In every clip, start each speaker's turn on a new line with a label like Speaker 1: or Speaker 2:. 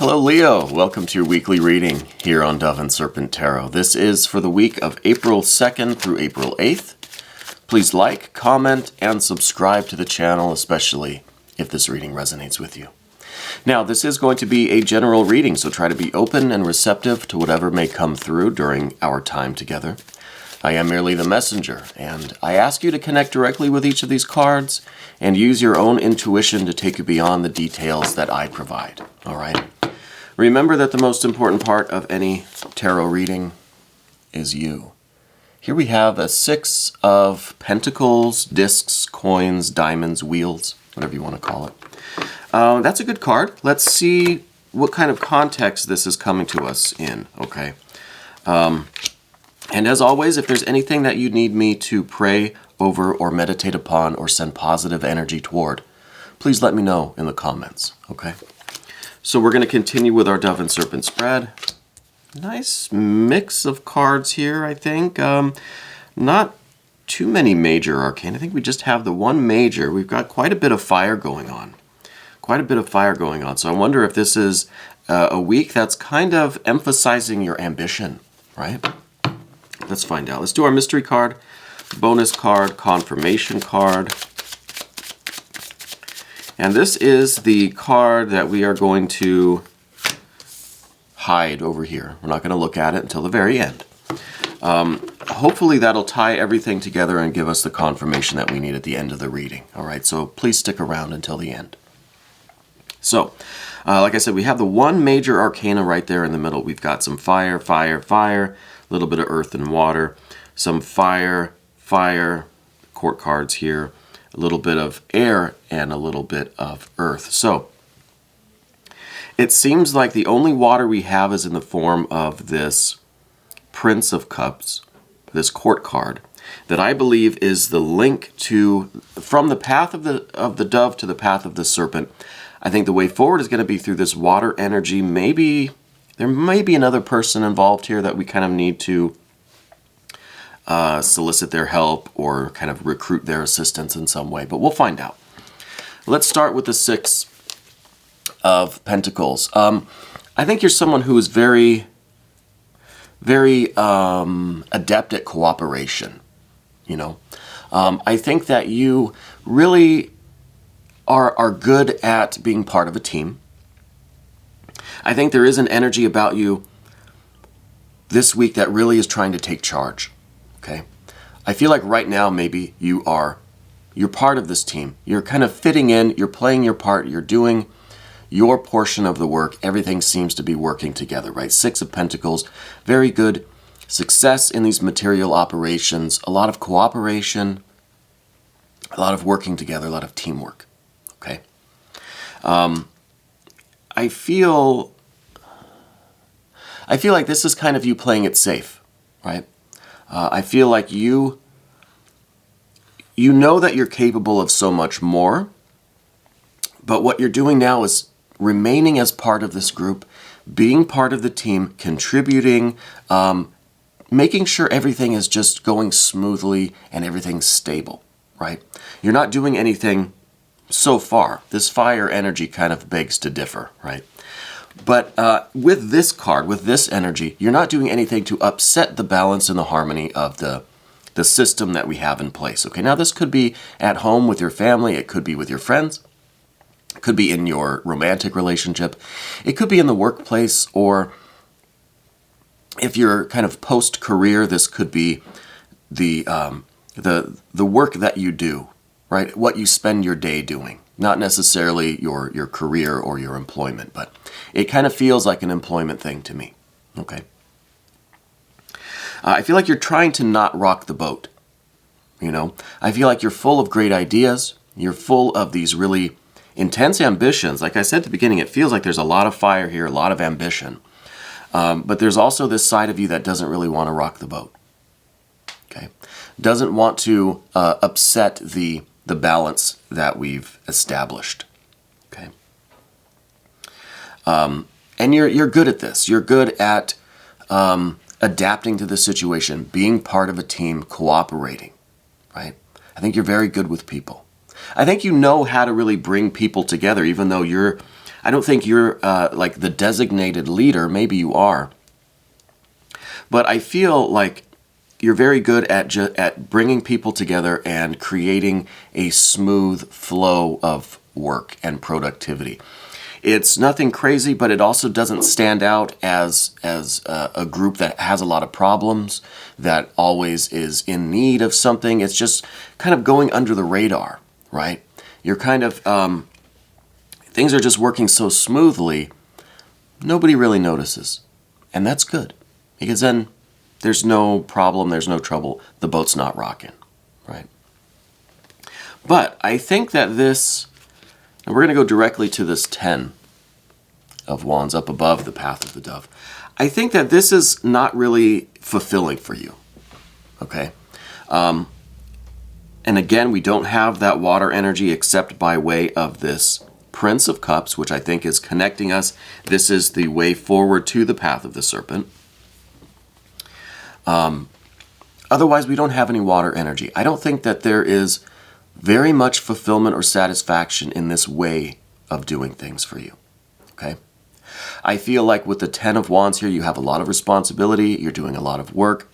Speaker 1: Hello Leo, welcome to your weekly reading here on Dove and Serpent Tarot. This is for the week of April 2nd through April 8th. Please like, comment, and subscribe to the channel, especially if this reading resonates with you. Now, this is going to be a general reading, so try to be open and receptive to whatever may come through during our time together. I am merely the messenger, and I ask you to connect directly with each of these cards and use your own intuition to take you beyond the details that I provide. All right? Remember that the most important part of any tarot reading is you. Here we have a 6 of pentacles, discs, coins, diamonds, wheels, whatever you want to call it. That's a good card. Let's see what kind of context this is coming to us in, okay? And as always, if there's anything that you need me to pray over or meditate upon or send positive energy toward, please let me know in the comments, okay? So we're going to continue with our Dove and Serpent spread. Nice mix of cards here, I think. Not too many major arcane. I think we just have the one major. We've got quite a bit of fire going on. Quite a bit of fire going on. So I wonder if this is a week that's kind of emphasizing your ambition, right? Let's find out. Let's do our mystery card, bonus card, confirmation card. And this is the card that we are going to hide over here. We're not going to look at it until the very end. Hopefully that'll tie everything together and give us the confirmation that we need at the end of the reading. All right, so please stick around until the end. So, like I said, we have the one major arcana right there in the middle. We've got some fire, fire, fire, a little bit of earth and water, some fire, fire, court cards here, a little bit of air, and a little bit of earth. So, it seems like the only water we have is in the form of this Prince of Cups, this court card, that I believe is the link to, from the path of the dove to the path of the serpent. I think the way forward is going to be through this water energy. Maybe there may be another person involved here that we kind of need to solicit their help or kind of recruit their assistance in some way, but we'll find out. Let's start with the 6 of Pentacles. I think you're someone who is very, very adept at cooperation, you know. I think that you really are good at being part of a team. I think there is an energy about you this week that really is trying to take charge, okay? I feel like right now maybe you're part of this team. You're kind of fitting in, you're playing your part, you're doing your portion of the work. Everything seems to be working together, right? 6 of Pentacles, very good success in these material operations, a lot of cooperation, a lot of working together, a lot of teamwork, okay? I feel like this is kind of you playing it safe, right? I feel like you know that you're capable of so much more, but what you're doing now is remaining as part of this group, being part of the team, contributing, making sure everything is just going smoothly and everything's stable, right? You're not doing anything so far. This fire energy kind of begs to differ, right? But with this card, with this energy, you're not doing anything to upset the balance and the harmony of the system that we have in place. Okay, now this could be at home with your family, it could be with your friends, it could be in your romantic relationship, it could be in the workplace, or if you're kind of post-career, this could be the work that you do, right? What you spend your day doing. Not necessarily your career or your employment, but it kind of feels like an employment thing to me, okay? I feel like you're trying to not rock the boat, you know? I feel like you're full of great ideas. You're full of these really intense ambitions. Like I said at the beginning, it feels like there's a lot of fire here, a lot of ambition. But there's also this side of you that doesn't really want to rock the boat, okay? Doesn't want to upset the balance that we've established, okay? And you're good at this. You're good at adapting to the situation, being part of a team, cooperating, right? I think you're very good with people. I think you know how to really bring people together, even though I don't think you're like the designated leader. Maybe you are. But I feel like you're very good at bringing people together and creating a smooth flow of work and productivity. It's nothing crazy, but it also doesn't stand out as a group that has a lot of problems, that always is in need of something. It's just kind of going under the radar, right? You're kind of, things are just working so smoothly, nobody really notices. And that's good, because then there's no problem, there's no trouble, the boat's not rocking, right? But I think that this, and we're going to go directly to this 10 of Wands up above the path of the dove. I think that this is not really fulfilling for you, okay? And again, we don't have that water energy except by way of this Prince of Cups, which I think is connecting us. This is the way forward to the path of the serpent. Otherwise, we don't have any water energy. I don't think that there is very much fulfillment or satisfaction in this way of doing things for you, okay? I feel like with the 10 of Wands here, you have a lot of responsibility, you're doing a lot of work.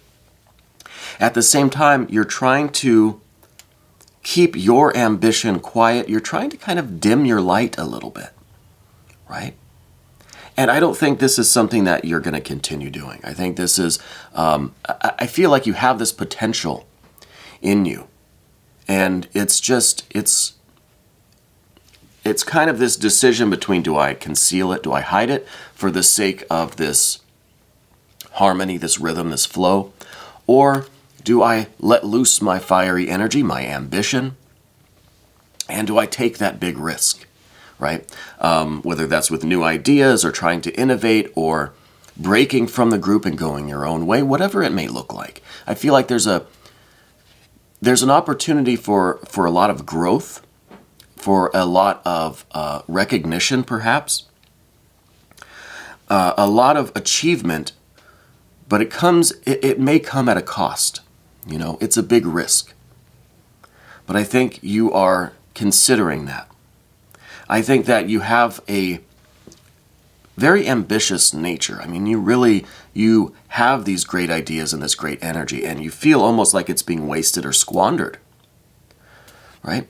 Speaker 1: At the same time, you're trying to keep your ambition quiet. You're trying to kind of dim your light a little bit, right? And I don't think this is something that you're going to continue doing. I think this is, I feel like you have this potential in you. And it's just, it's kind of this decision between, do I conceal it, do I hide it for the sake of this harmony, this rhythm, this flow? Or do I let loose my fiery energy, my ambition? And do I take that big risk, right? Whether that's with new ideas or trying to innovate or breaking from the group and going your own way, whatever it may look like. I feel like there's an opportunity for a lot of growth, for a lot of recognition, perhaps, a lot of achievement, but it may come at a cost. You know, it's a big risk. But I think you are considering that. I think that you have a very ambitious nature. I mean, you have these great ideas and this great energy, and you feel almost like it's being wasted or squandered, right?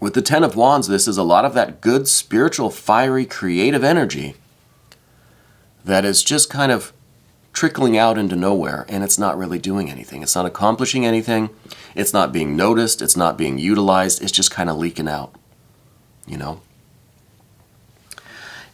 Speaker 1: With the 10 of Wands, this is a lot of that good, spiritual, fiery, creative energy that is just kind of trickling out into nowhere, and it's not really doing anything. It's not accomplishing anything. It's not being noticed. It's not being utilized. It's just kind of leaking out, you know?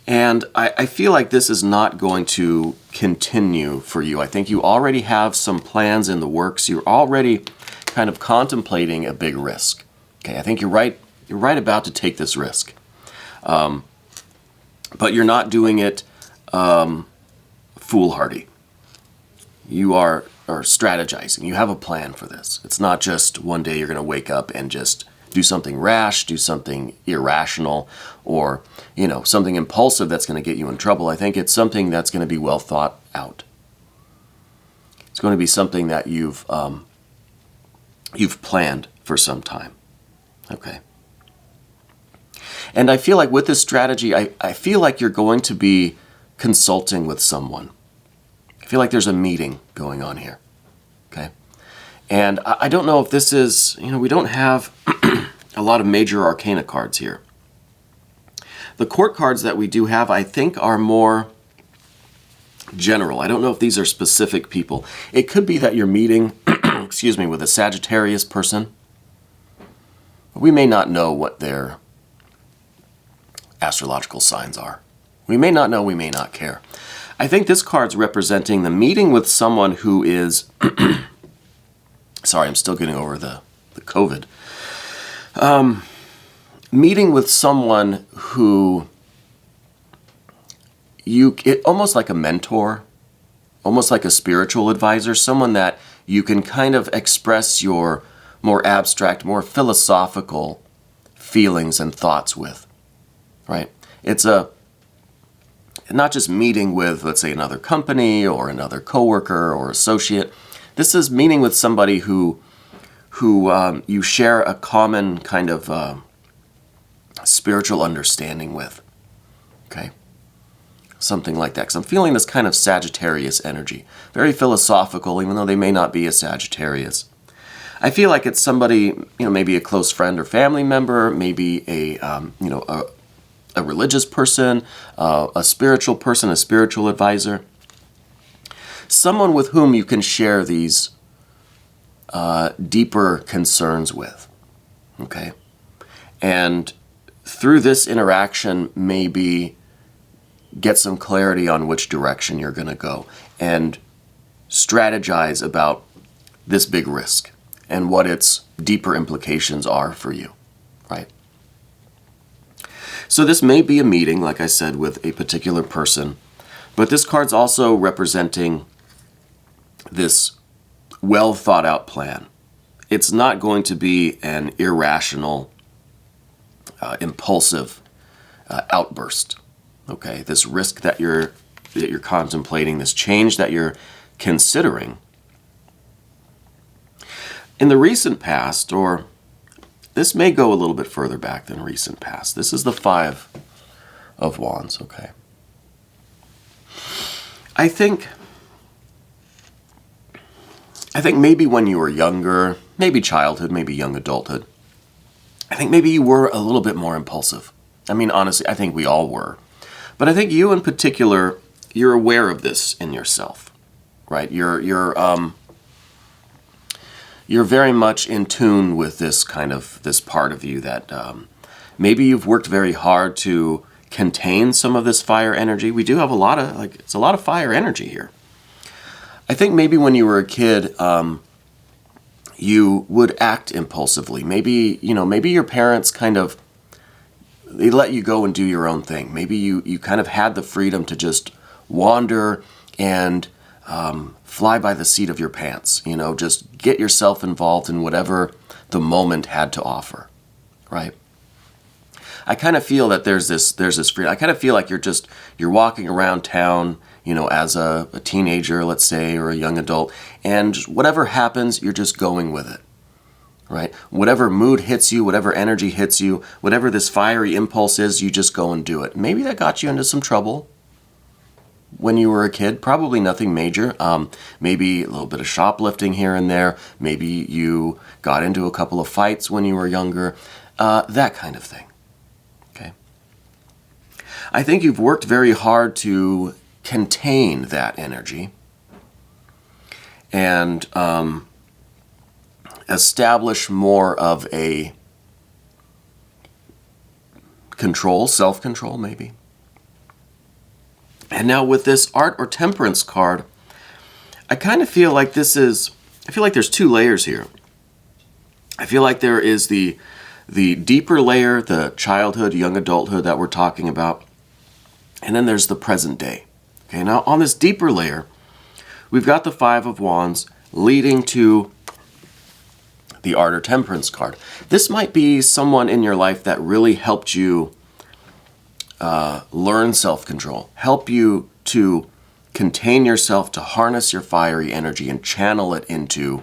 Speaker 1: And I feel like this is not going to continue for you. I think you already have some plans in the works. You're already kind of contemplating a big risk. Okay, I think you're right about to take this risk. But you're not doing it foolhardy. You are strategizing. You have a plan for this. It's not just one day you're going to wake up and just do something rash, do something irrational, or, you know, something impulsive that's going to get you in trouble. I think it's something that's going to be well thought out. It's going to be something that you've planned for some time. Okay. And I feel like with this strategy, I feel like you're going to be consulting with someone. I feel like there's a meeting going on here. Okay. And I don't know if this is, you know, we don't have a lot of major arcana cards here. The court cards that we do have, I think, are more general. I don't know if these are specific people. It could be that you're meeting, excuse me, with a Sagittarius person. We may not know what their astrological signs are. We may not know, we may not care. I think this card's representing the meeting with someone who is, sorry, I'm still getting over the COVID. Meeting with someone who almost like a mentor, almost like a spiritual advisor, someone that you can kind of express your more abstract, more philosophical feelings and thoughts with, right? It's not just meeting with, let's say, another company or another coworker or associate. This is meeting with somebody who you share a common kind of spiritual understanding with, Okay? Something like that. Because I'm feeling this kind of Sagittarius energy. Very philosophical, even though they may not be a Sagittarius. I feel like it's somebody, maybe a close friend or family member, maybe a religious person, a spiritual person, a spiritual advisor. Someone with whom you can share these deeper concerns with. Okay? And through this interaction, maybe get some clarity on which direction you're going to go and strategize about this big risk and what its deeper implications are for you, right? So this may be a meeting, like I said, with a particular person, but this card's also representing this well thought out plan. It's not going to be an irrational, impulsive outburst. Okay, this risk that you're contemplating, this change that you're considering. In the recent past, or this may go a little bit further back than recent past. This is the Five of Wands, okay? I think maybe when you were younger, maybe childhood, maybe young adulthood, I think maybe you were a little bit more impulsive. I mean, honestly, I think we all were. But I think you in particular, you're aware of this in yourself, right? You're very much in tune with this part of you that maybe you've worked very hard to contain some of this fire energy. We do have it's a lot of fire energy here. I think maybe when you were a kid, you would act impulsively. Maybe your parents they let you go and do your own thing. Maybe you kind of had the freedom to just wander and fly by the seat of your pants. Just get yourself involved in whatever the moment had to offer, right? I kind of feel that there's this freedom. I kind of feel like you're walking around town, as a teenager, let's say, or a young adult, and whatever happens, you're just going with it. Right? Whatever mood hits you, whatever energy hits you, whatever this fiery impulse is, you just go and do it. Maybe that got you into some trouble when you were a kid. Probably nothing major. Maybe a little bit of shoplifting here and there. Maybe you got into a couple of fights when you were younger. That kind of thing. Okay. I think you've worked very hard to contain that energy and establish more of a self-control maybe. And now with this Art or Temperance card, I kind of feel like there's two layers here. I feel like there is the deeper layer, the childhood, young adulthood that we're talking about, and then there's the present day. Okay, now on this deeper layer, we've got the Five of Wands leading to the Art or Temperance card. This might be someone in your life that really helped you learn self-control, help you to contain yourself, to harness your fiery energy and channel it into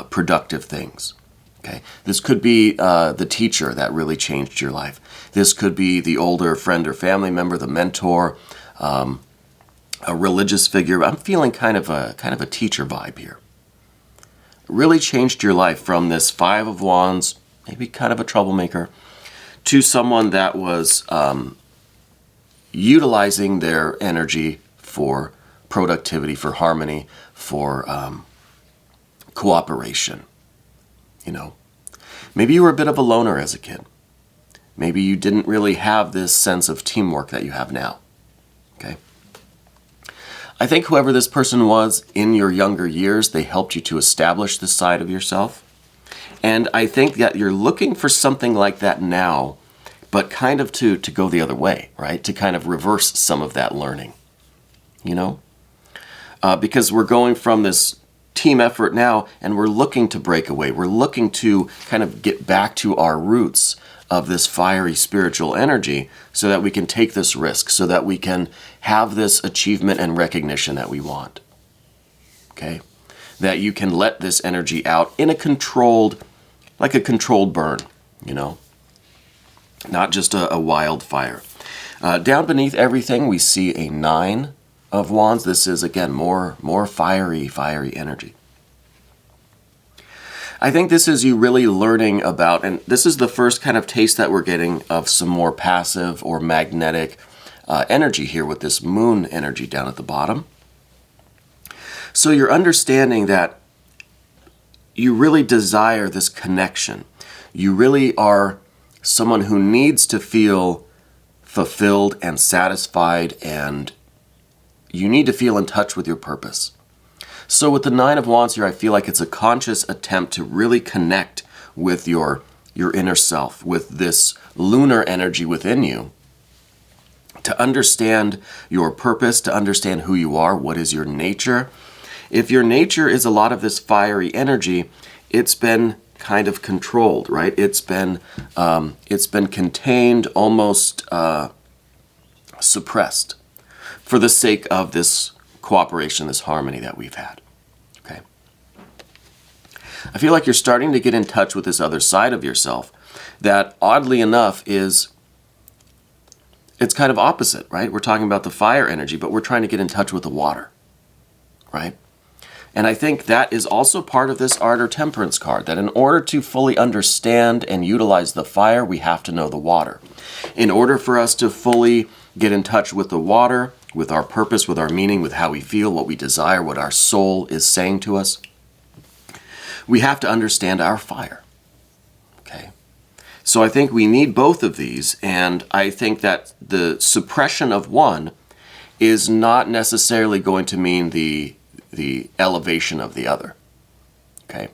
Speaker 1: productive things. Okay, this could be the teacher that really changed your life. This could be the older friend or family member, the mentor, a religious figure. I'm feeling kind of a teacher vibe here. Really changed your life from this Five of Wands, maybe kind of a troublemaker, to someone that was utilizing their energy for productivity, for harmony, for cooperation. Maybe you were a bit of a loner as a kid. Maybe you didn't really have this sense of teamwork that you have now. Okay? I think whoever this person was in your younger years, they helped you to establish this side of yourself. And I think that you're looking for something like that now, but kind of to go the other way, right? To kind of reverse some of that learning, because we're going from this team effort now, and we're looking to break away. We're looking to kind of get back to our roots of this fiery spiritual energy so that we can take this risk, so that we can have this achievement and recognition that we want. Okay? That you can let this energy out in a controlled burn, Not just a wildfire. Down beneath everything, we see a 9 of Wands. This is, again, more fiery energy. I think this is you really learning about, and this is the first kind of taste that we're getting of some more passive or magnetic energy here with this moon energy down at the bottom. So you're understanding that you really desire this connection. You really are someone who needs to feel fulfilled and satisfied, and you need to feel in touch with your purpose. So with the 9 of Wands here, I feel like it's a conscious attempt to really connect with your inner self, with this lunar energy within you, to understand your purpose, to understand who you are, what is your nature. If your nature is a lot of this fiery energy, it's been kind of controlled, right? It's been contained, almost suppressed, for the sake of this cooperation, this harmony that we've had. Okay. I feel like you're starting to get in touch with this other side of yourself that, oddly enough, it's kind of opposite, right? We're talking about the fire energy, but we're trying to get in touch with the water, right? And I think that is also part of this Art or Temperance card, that in order to fully understand and utilize the fire, we have to know the water. In order for us to fully get in touch with the water, with our purpose, with our meaning, with how we feel, what we desire, what our soul is saying to us, we have to understand our fire. Okay? So I think we need both of these, and I think that the suppression of one is not necessarily going to mean the elevation of the other. Okay?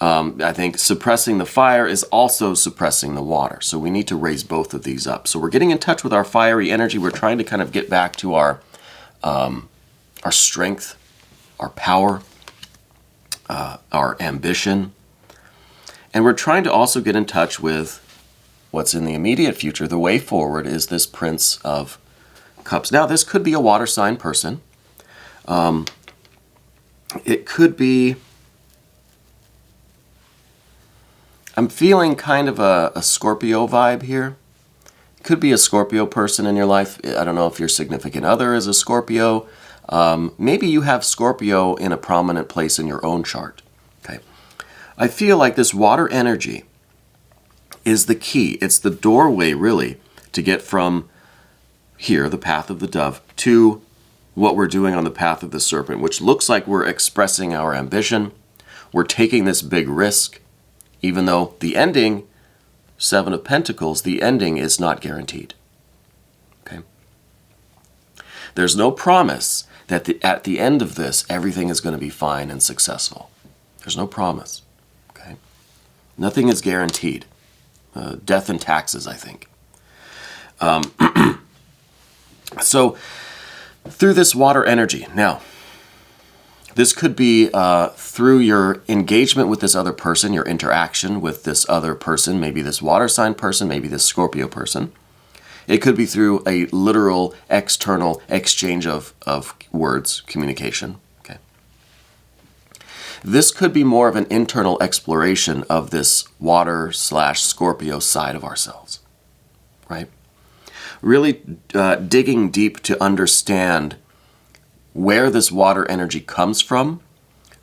Speaker 1: I think suppressing the fire is also suppressing the water. So we need to raise both of these up. So we're getting in touch with our fiery energy. We're trying to kind of get back to our strength, our power, our ambition. And we're trying to also get in touch with what's in the immediate future. The way forward is this Prince of Cups. Now, this could be a water sign person. It could be, I'm feeling kind of a Scorpio vibe here. It could be a Scorpio person in your life. I don't know if your significant other is a Scorpio. Maybe you have Scorpio in a prominent place in your own chart. Okay. I feel like this water energy is the key. It's the doorway, really, to get from here, the path of the dove, to what we're doing on the path of the serpent, which looks like we're expressing our ambition. We're taking this big risk, even though the ending, 7 of Pentacles, the ending is not guaranteed. Okay? There's no promise that at the end of this, everything is going to be fine and successful. There's no promise. Okay? Nothing is guaranteed. Death and taxes, I think. So, through this water energy, now, this could be through your engagement with this other person, your interaction with this other person, maybe this water sign person, maybe this Scorpio person. It could be through a literal external exchange of words, communication. Okay. This could be more of an internal exploration of this water/Scorpio side of ourselves, right? Really digging deep to understand where this water energy comes from,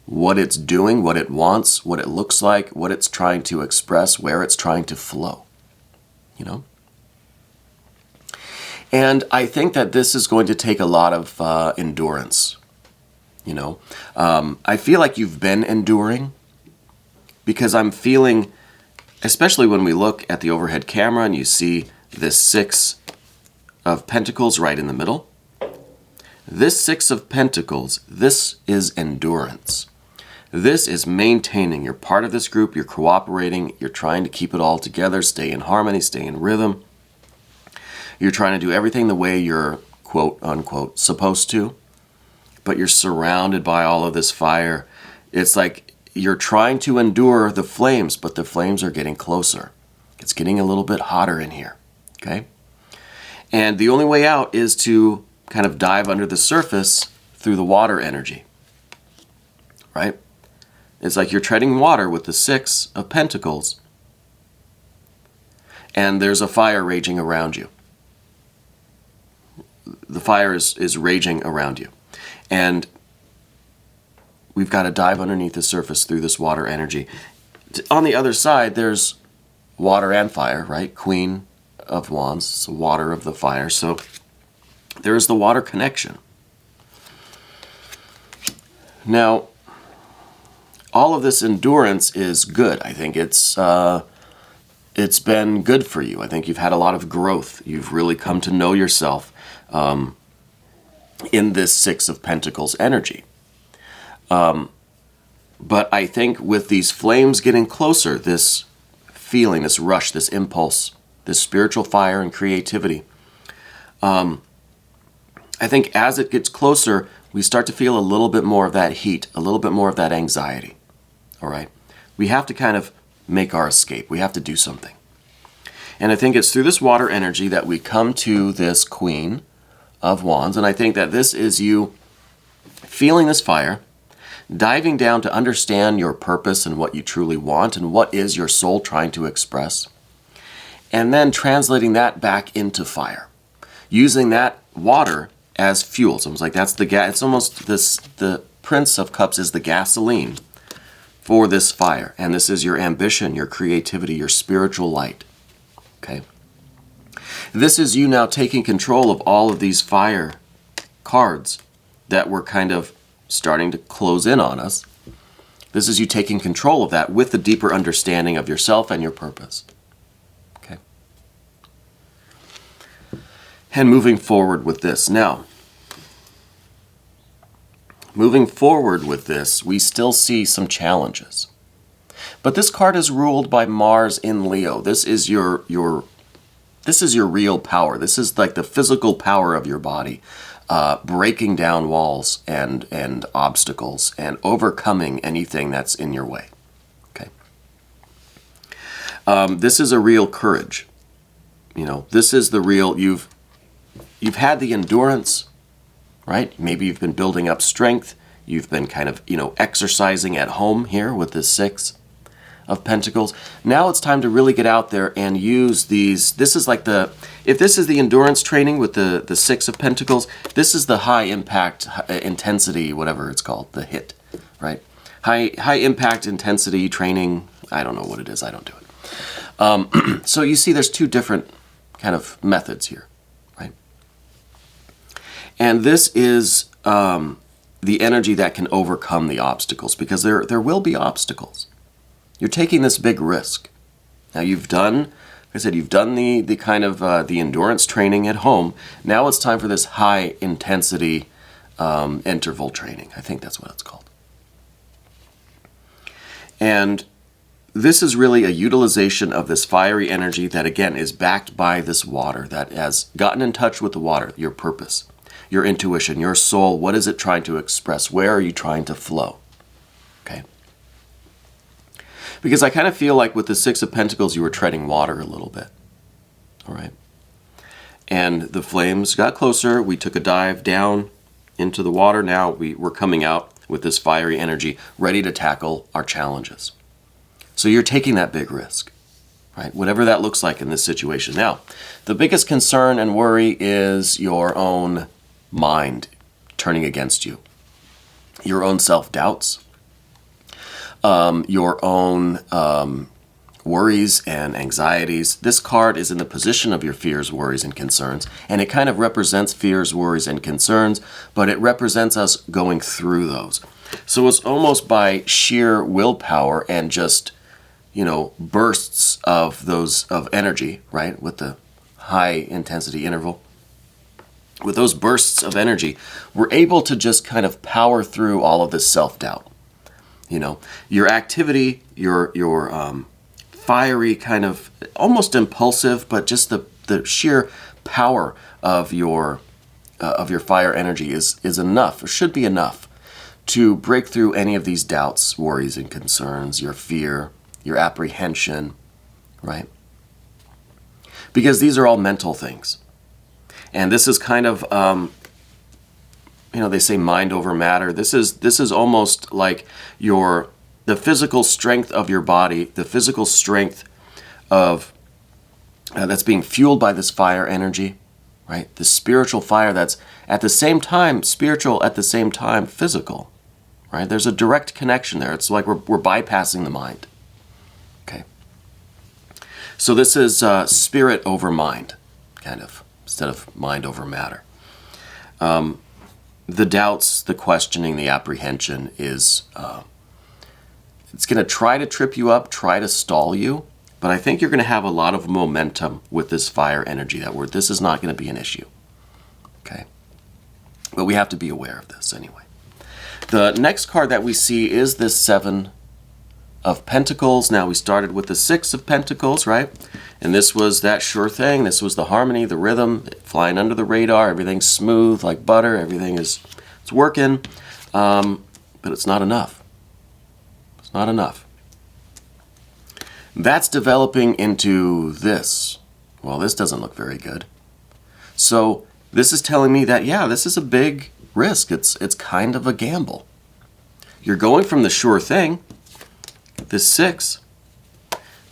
Speaker 1: what it's doing, what it wants, what it looks like, what it's trying to express, where it's trying to flow, you know? And I think that this is going to take a lot of endurance, you know? I feel like you've been enduring, because I'm feeling, especially when we look at the overhead camera and you see this 6 of Pentacles right in the middle. This 6 of Pentacles, this is endurance. This is maintaining. You're part of this group, you're cooperating, you're trying to keep it all together, stay in harmony, stay in rhythm. You're trying to do everything the way you're, quote unquote, supposed to, but you're surrounded by all of this fire. It's like you're trying to endure the flames, but the flames are getting closer. It's getting a little bit hotter in here, okay? And the only way out is to kind of dive under the surface through the water energy, right? It's like you're treading water with the 6 of Pentacles, and there's a fire raging around you. the fire is raging around you. And we've got to dive underneath the surface through this water energy. On the other side, there's water and fire, right? Queen of Wands, so water of the fire. So there is the water connection. Now, all of this endurance is good. I think it's been good for you. I think you've had a lot of growth. You've really come to know yourself in this Six of Pentacles energy. But I think with these flames getting closer, this feeling, this rush, this impulse, this spiritual fire and creativity, I think as it gets closer, we start to feel a little bit more of that heat, a little bit more of that anxiety. All right? We have to kind of make our escape. We have to do something. And I think it's through this water energy that we come to this Queen of Wands. And I think that this is you feeling this fire, diving down to understand your purpose and what you truly want and what is your soul trying to express. And then translating that back into fire. Using that water as fuel. It's almost like that's the gas. It's almost this, the Prince of Cups is the gasoline for this fire. And this is your ambition, your creativity, your spiritual light. Okay. This is you now taking control of all of these fire cards that were kind of starting to close in on us. This is you taking control of that with the deeper understanding of yourself and your purpose. Okay. And moving forward with this. Now, moving forward with this, we still see some challenges. But this card is ruled by Mars in Leo. This is your real power. This is like the physical power of your body, breaking down walls and obstacles and overcoming anything that's in your way. Okay. This is a real courage. You know, this is the real. You've had the endurance, right? Maybe you've been building up strength. You've been kind of, exercising at home here with this Six of Pentacles. Now it's time to really get out there and use these. This is like if this is the endurance training with the Six of Pentacles, this is the high impact, intensity, whatever it's called, the HIT, right? High impact intensity training. I don't know what it is. I don't do it. So you see there's two different kind of methods here, right? And this is the energy that can overcome the obstacles, because there will be obstacles. You're taking this big risk. Now you've done, like I said, you've done the kind of the endurance training at home. Now it's time for this high intensity interval training. I think that's what it's called. And this is really a utilization of this fiery energy that, again, is backed by this water, that has gotten in touch with the water, your purpose, your intuition, your soul. What is it trying to express? Where are you trying to flow? Okay. Because I kind of feel like with the Six of Pentacles, you were treading water a little bit. All right. And the flames got closer. We took a dive down into the water. Now we're coming out with this fiery energy, ready to tackle our challenges. So you're taking that big risk, right? Whatever that looks like in this situation. Now, the biggest concern and worry is your own mind turning against you. Your own self-doubts. Your own worries and anxieties. This card is in the position of your fears, worries, and concerns, and it kind of represents fears, worries, and concerns, but it represents us going through those. So it's almost by sheer willpower and just, bursts of energy, right, with the high intensity interval. With those bursts of energy, we're able to just kind of power through all of this self-doubt. Your activity, your fiery kind of almost impulsive, but just the sheer power of your fire energy is enough, or should be enough, to break through any of these doubts, worries, and concerns, your fear, your apprehension, right? Because these are all mental things. And this is kind of, they say mind over matter. This is almost like the physical strength of your body, the physical strength of that's being fueled by this fire energy, right? The spiritual fire that's at the same time spiritual, at the same time physical, right? There's a direct connection there. It's like we're bypassing the mind. Okay. So this is spirit over mind, kind of, instead of mind over matter. The doubts, the questioning, the apprehension is, it's going to try to trip you up, try to stall you, but I think you're going to have a lot of momentum with this fire energy, that word. This is not going to be an issue. Okay. But we have to be aware of this anyway. The next card that we see is this Seven of Pentacles. Now we started with the Six of Pentacles, right? And this was that sure thing. This was the harmony, the rhythm, flying under the radar. Everything's smooth like butter. Everything is, it's working. But it's not enough. It's not enough. That's developing into this. Well, this doesn't look very good. So this is telling me that, yeah, this is a big risk. It's kind of a gamble. You're going from the sure thing, this Six,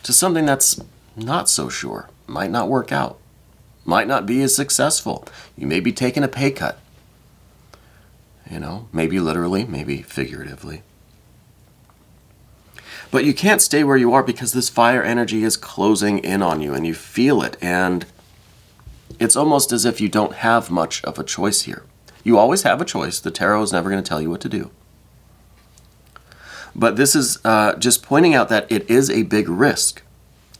Speaker 1: to something that's not so sure. Might not work out. Might not be as successful. You may be taking a pay cut. You know, maybe literally, maybe figuratively. But you can't stay where you are because this fire energy is closing in on you and you feel it. And it's almost as if you don't have much of a choice here. You always have a choice. The tarot is never going to tell you what to do. But this is just pointing out that it is a big risk.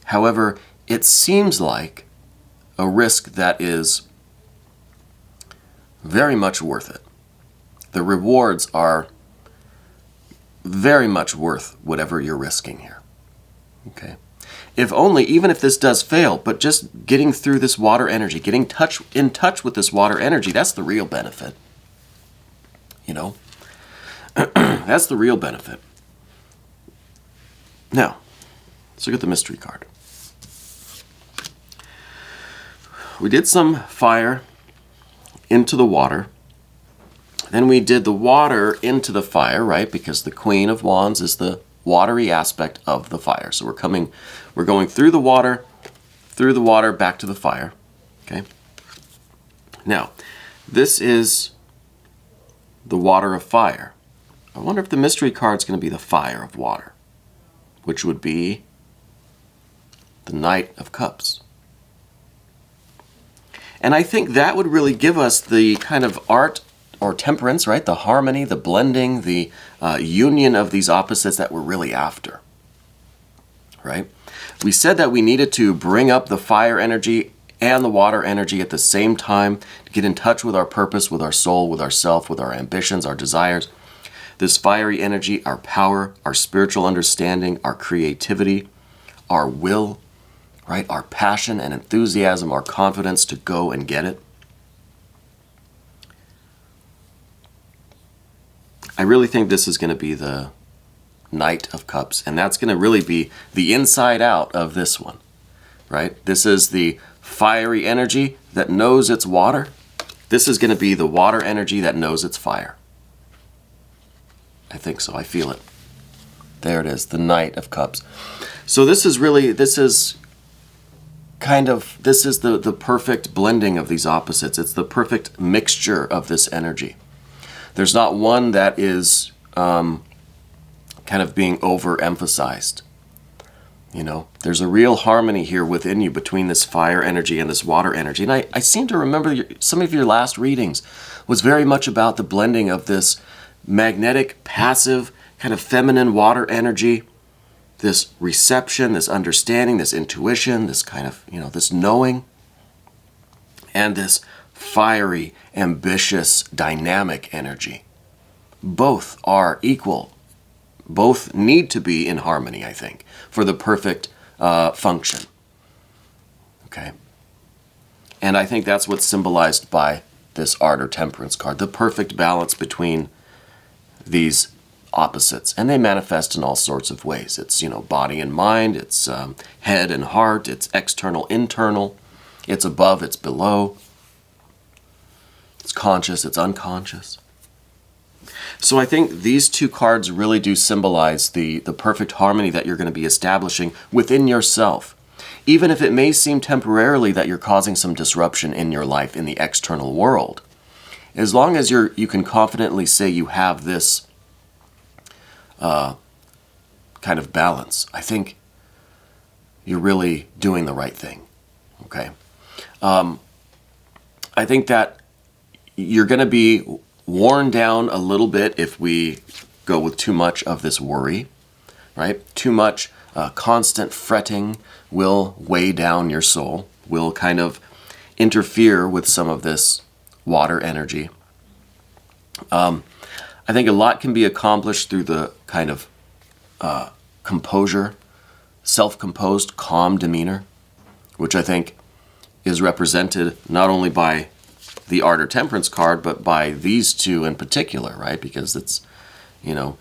Speaker 1: However, it seems like a risk that is very much worth it. The rewards are very much worth whatever you're risking here. Okay. If only, even if this does fail, but just getting through this water energy, getting in touch with this water energy, that's the real benefit. You know? That's the real benefit. Now, let's look at the mystery card. We did some fire into the water. Then we did the water into the fire, right? Because the Queen of Wands is the watery aspect of the fire. So we're going through the water, back to the fire. Okay. Now, this is the water of fire. I wonder if the mystery card is going to be the fire of water, which would be the Knight of Cups. And I think that would really give us the kind of art or temperance, right? The harmony, the blending, the union of these opposites that we're really after, right? We said that we needed to bring up the fire energy and the water energy at the same time to get in touch with our purpose, with our soul, with ourself, with our ambitions, our desires. This fiery energy, our power, our spiritual understanding, our creativity, our will, right? Our passion and enthusiasm, our confidence to go and get it. I really think this is going to be the Knight of Cups, and that's going to really be the inside out of this one, right? This is the fiery energy that knows it's water. This is going to be the water energy that knows it's fire. I think so. I feel it. There it is, the Knight of Cups. So this is the perfect blending of these opposites. It's the perfect mixture of this energy. There's not one that is kind of being overemphasized. You know, there's a real harmony here within you between this fire energy and this water energy. And I seem to remember some of your last readings was very much about the blending of this magnetic, passive, kind of feminine water energy, this reception, this understanding, this intuition, this kind of, you know, this knowing, and this fiery, ambitious, dynamic energy. Both are equal. Both need to be in harmony, I think, for the perfect function. Okay? And I think that's what's symbolized by this Art or Temperance card, the perfect balance between these opposites. And they manifest in all sorts of ways. It's, you know, body and mind, it's head and heart, it's external, internal, it's above, it's below. It's conscious, it's unconscious. So I think these two cards really do symbolize the perfect harmony that you're going to be establishing within yourself. Even if it may seem temporarily that you're causing some disruption in your life in the external world, as long as you can confidently say you have this kind of balance, I think you're really doing the right thing. Okay. I think that you're going to be worn down a little bit if we go with too much of this worry, right? Too much constant fretting will weigh down your soul, will kind of interfere with some of this water energy. I think a lot can be accomplished through the kind of composure, self-composed, calm demeanor, which I think is represented not only by the Art or Temperance card, but by these two in particular, right? Because it's, you know,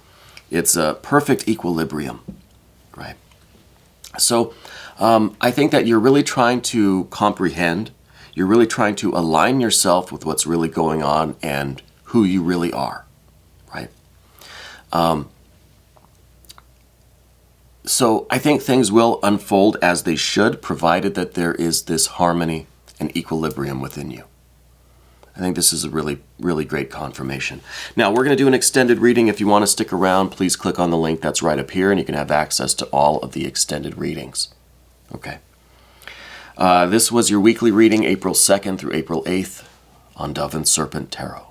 Speaker 1: it's a perfect equilibrium, right? So I think that you're really trying to comprehend, you're really trying to align yourself with what's really going on and who you really are, right? So I think things will unfold as they should, provided that there is this harmony and equilibrium within you. I think this is a really, really great confirmation. Now, we're going to do an extended reading. If you want to stick around, please click on the link that's right up here, and you can have access to all of the extended readings. Okay. This was your weekly reading, April 2nd through April 8th on Dove and Serpent Tarot.